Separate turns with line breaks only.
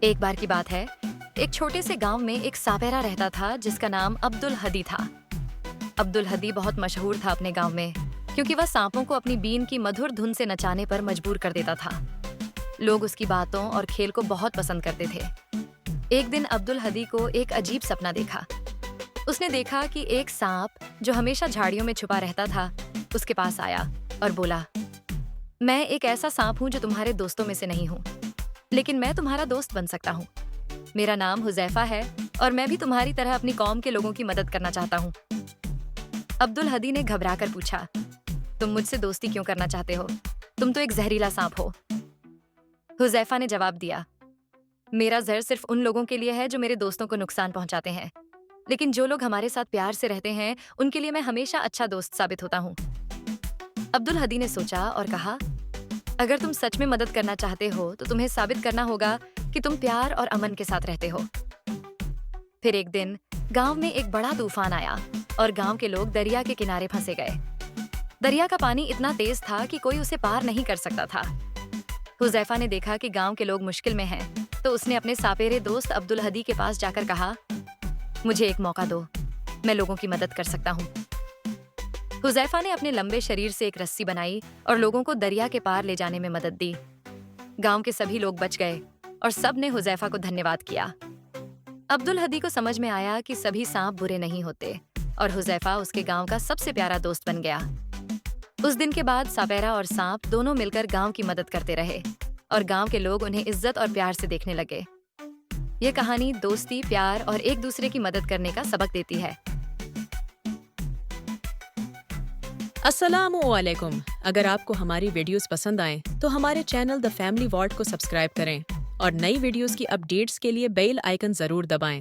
एक बार की बात है, एक छोटे से गांव में एक सापेरा रहता था जिसका नाम अब्दुल हदी था। अब्दुल हदी बहुत मशहूर था अपने गांव में, क्योंकि वह सांपों को अपनी बीन की मधुर धुन से नचाने पर मजबूर कर देता था। लोग उसकी बातों और खेल को बहुत पसंद करते थे। एक दिन अब्दुल हदी को एक अजीब सपना देखा। उसने देखा कि एक सांप जो हमेशा झाड़ियों में छुपा रहता था, उसके पास आया और बोला, मैं एक ऐसा सांप हूँ जो तुम्हारे दोस्तों में से नहीं हूँ, लेकिन मैं तुम्हारा दोस्त बन सकता हूँ। मेरा नाम हुजैफा है और मैं भी तुम्हारी तरह अपनी कौम के लोगों की मदद करना चाहता हूँ। अब्दुल हदी ने घबराकर पूछा, तुम मुझसे दोस्ती क्यों करना चाहते हो? तुम तो एक जहरीला सांप हो। हुजैफा ने जवाब दिया, मेरा जहर सिर्फ उन लोगों के लिए है जो मेरे दोस्तों को नुकसान पहुंचाते हैं, लेकिन जो लोग हमारे साथ प्यार से रहते हैं उनके लिए मैं हमेशा अच्छा दोस्त साबित होता हूँ। अब्दुल हदी ने सोचा और कहा, अगर तुम सच में मदद करना चाहते हो तो तुम्हें साबित करना होगा कि तुम प्यार और अमन के साथ रहते हो। फिर एक दिन गांव में एक बड़ा तूफान आया और गांव के लोग दरिया के किनारे फंसे गए। दरिया का पानी इतना तेज था कि कोई उसे पार नहीं कर सकता था। हुजैफा ने देखा कि गांव के लोग मुश्किल में हैं, तो उसने अपने सापेरे दोस्त अब्दुल हदी के पास जाकर कहा, मुझे एक मौका दो, मैं लोगों की मदद कर सकता हूँ। हुजैफा ने अपने लंबे शरीर से एक रस्सी बनाई और लोगों को दरिया के पार ले जाने में मदद दी। गांव के सभी लोग बच गए और सब ने हुजैफा को धन्यवाद किया। अब्दुल हदी को समझ में आया कि सभी सांप बुरे नहीं होते और हुजैफा उसके गांव का सबसे प्यारा दोस्त बन गया। उस दिन के बाद सापेरा और सांप दोनों मिलकर गांव की मदद करते रहे और गांव के लोग उन्हें इज्जत और प्यार से देखने लगे। ये कहानी दोस्ती, प्यार और एक दूसरे की मदद करने का सबक देती है।
अस्सलामुअलैकुम। अगर आपको हमारी वीडियोस पसंद आएं तो हमारे चैनल द फैमिली वॉर्ड को सब्सक्राइब करें और नई वीडियोस की अपडेट्स के लिए बेल आइकन जरूर दबाएं।